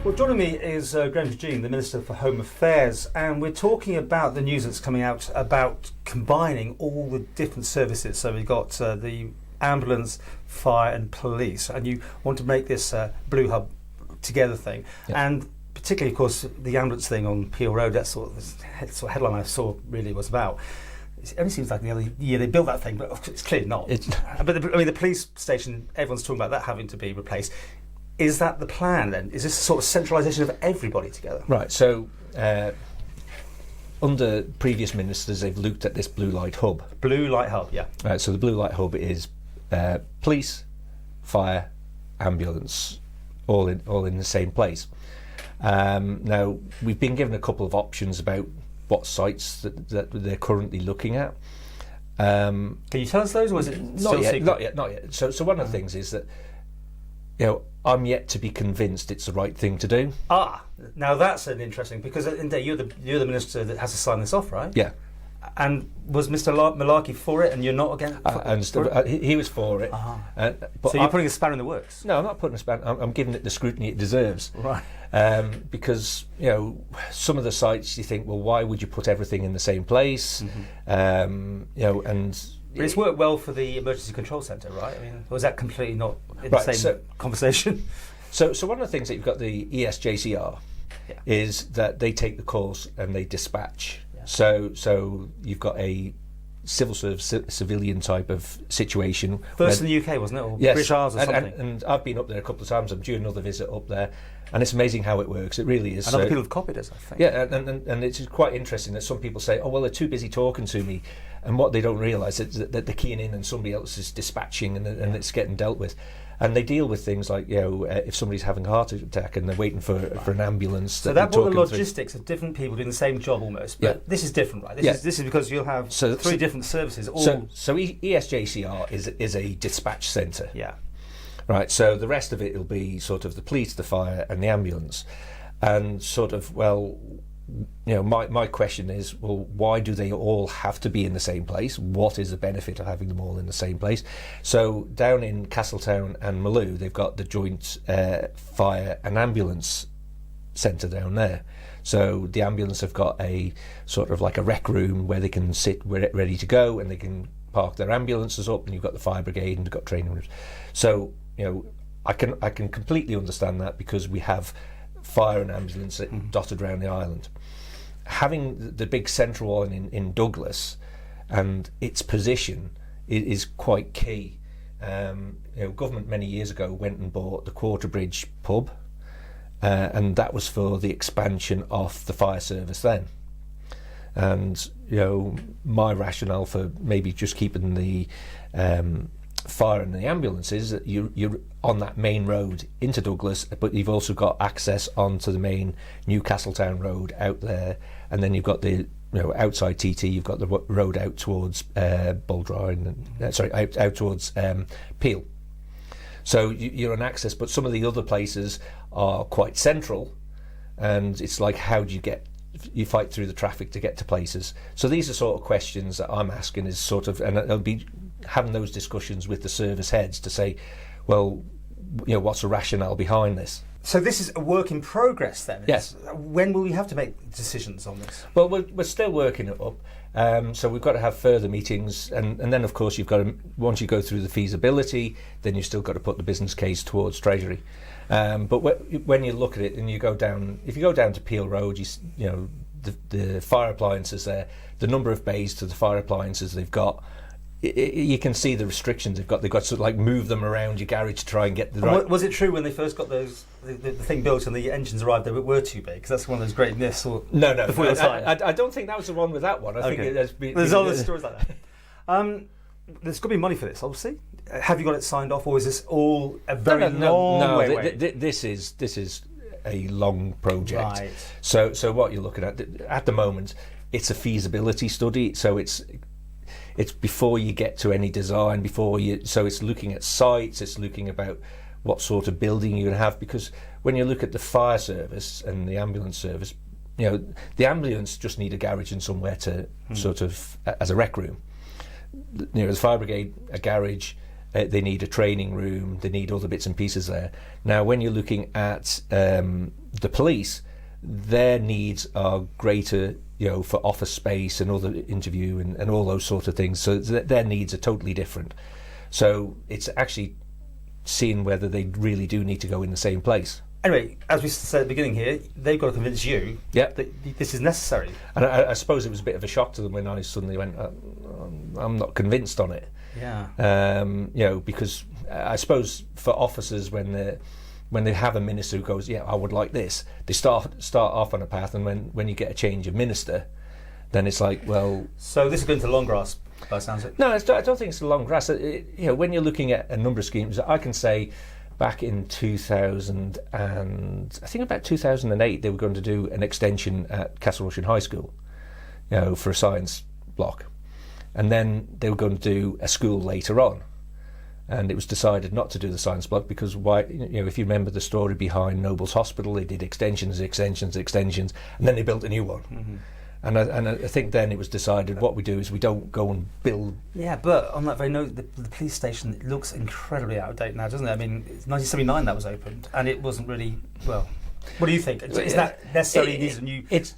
Well, joining me is Cregeen, the Minister for Home Affairs, and we're talking about the news that's coming out about combining all the different services. So we've got the ambulance, fire and police, and you want to make this Blue Hub together thing. Yep. And particularly, of course, the ambulance thing on Peel Road, that's sort of the headline I saw really was about. It only seems like the other year they built that thing, but it's clearly not. But the police station, everyone's talking about that having to be replaced. Is that the plan then? Is this a sort of centralisation of everybody together? Right, so under previous ministers they've looked at this Blue Light Hub. Blue Light Hub, yeah. Right, so the Blue Light Hub is police, fire, ambulance, all in the same place. Now, we've been given a couple of options about what sites that they're currently looking at. Can you tell us those, or is it not yet? Not yet. So one of the things is that, you know, I'm yet to be convinced it's the right thing to do. Now that's an interesting, because at the end of the day, you're the minister that has to sign this off, right? Yeah. And was Mr. Malarkey for it, and you're not against it? He was for it. But so you're putting a spanner in the works? No, I'm not putting a spanner. I'm giving it the scrutiny it deserves. Right. Because, you know, some of the sites you think, well, why would you put everything in the same place? Mm-hmm. You know, and but it's worked well for the Emergency Control Centre, right? I mean, or is that completely not in the same conversation? So one of the things that you've got the ESJCR is that they take the calls and they dispatch. Yeah. So you've got a civil service, civilian type of situation. First in the UK, wasn't it? Or yes, British Isles or something. And I've been up there a couple of times. I'm due another visit up there. And it's amazing how it works. It really is. And other people have copied us, I think. Yeah, and it's quite interesting that some people say, oh, well, they're too busy talking to me. And what they don't realise is that they're keying in and somebody else is dispatching and it's getting dealt with. And they deal with things like, you know, if somebody's having a heart attack and they're waiting for an ambulance. So that brought the logistics of different people doing the same job almost. But this is different, right? This is because you'll have three different services. So ESJCR is a dispatch centre. Yeah. Right, so the rest of it will be sort of the police, the fire and the ambulance. And sort of, well, you know, my question is, well, why do they all have to be in the same place? What is the benefit of having them all in the same place? So down in Castletown and Maloo, they've got the joint fire and ambulance centre down there. So the ambulance have got a sort of like a rec room where they can sit ready to go, and they can park their ambulances up, and you've got the fire brigade and they've got training rooms. So, you know, I can completely understand that, because we have fire and ambulance dotted around the island. Having the big central one in Douglas and its position is quite key. You know, government many years ago went and bought the Quarterbridge pub, and that was for the expansion of the fire service then. And, you know, my rationale for maybe just keeping the fire and the ambulances, that you're on that main road into Douglas, but you've also got access onto the main Newcastletown road out there, and then you've got the, you know, outside TT, you've got the road out towards Buldrine, out towards Peel. So you're on access, but some of the other places are quite central, and it's like, how do you fight through the traffic to get to places? So these are sort of questions that I'm asking, is sort of, and I'll be having those discussions with the service heads to say, well, you know, what's the rationale behind this? So this is a work in progress then? Yes. When will we have to make decisions on this? Well, we're still working it up. So we've got to have further meetings, and then of course you've got to, once you go through the feasibility, then you've still got to put the business case towards Treasury. But when you look at it and you go down, if you go down to Peel Road, you know, the fire appliances there, the number of bays to the fire appliances they've got, you can see the restrictions they've got. They've got to sort of like move them around your garage to try and get the right. Was it true when they first got the thing built and the engines arrived, they were too big? Because that's one of those great myths. No. I don't think that was the one with that one. I think there's other stories like that. There's got to be money for this, obviously. Have you got it signed off, or is this all a very long way away? This is a long project. Right. So what you're looking at the moment, it's a feasibility study. So it's before you get to any design, so it's looking at sites, it's looking about what sort of building you're going to have, because when you look at the fire service and the ambulance service, you know, the ambulance just need a garage and somewhere to sort of, as a rec room. You know, the fire brigade, a garage, They need a training room. They need all the bits and pieces there. Now, when you're looking at the police, their needs are greater, for office space and other interview and all those sort of things. So their needs are totally different. So it's actually seeing whether they really do need to go in the same place. Anyway, as we said at the beginning here, they've got to convince you that this is necessary. And I suppose it was a bit of a shock to them when I suddenly went, I'm not convinced on it. Yeah. Because I suppose for officers, when they have a minister who goes, I would like this, they start off on a path, and when you get a change of minister, then it's like, well... So this is going to long grass, by the sounds of it? No, I don't think it's a long grass. When you're looking at a number of schemes, I can say back in 2000 and I think about 2008, they were going to do an extension at Castle Rushen High School, for a science block. And then they were going to do a school later on. And it was decided not to do the science block because why? If you remember the story behind Noble's Hospital, they did extensions, and then they built a new one. Mm-hmm. And I think then it was decided what we do is we don't go and build. Yeah, but on that very note, the police station looks incredibly out of date now, doesn't it? I mean, it's 1979 that was opened, and it wasn't really well. What do you think? Is that necessarily needs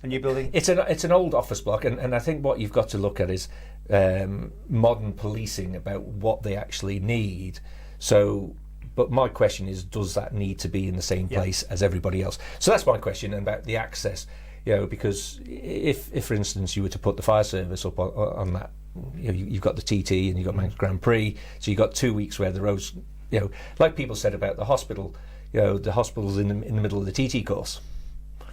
a new building? It's an old office block, and I think what you've got to look at is modern policing about what they actually need. So, but my question is, does that need to be in the same place as everybody else? So that's my question about the access. Because if for instance you were to put the fire service up on that, you've got the TT and you've got Manx Grand Prix, so you've got 2 weeks where the roads, like people said about the hospital, the hospital's in the middle of the TT course.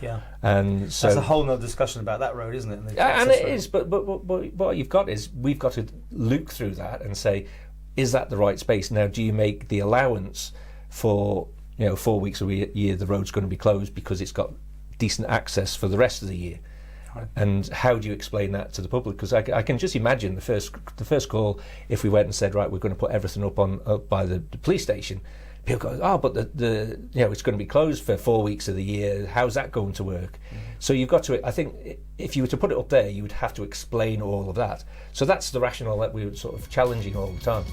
Yeah, and so that's a whole nother discussion about that road, isn't it? And it is, but what you've got is we've got to look through that and say, is that the right space? Now, do you make the allowance for 4 weeks a year the road's going to be closed because it's got decent access for the rest of the year? Right. And how do you explain that to the public? Because I can just imagine the first call, if we went and said, right, we're going to put everything up by the police station, people go, but the it's going to be closed for 4 weeks of the year. How's that going to work? Mm-hmm. So you've got to, I think, if you were to put it up there, you would have to explain all of that. So that's the rationale that we were sort of challenging all the time.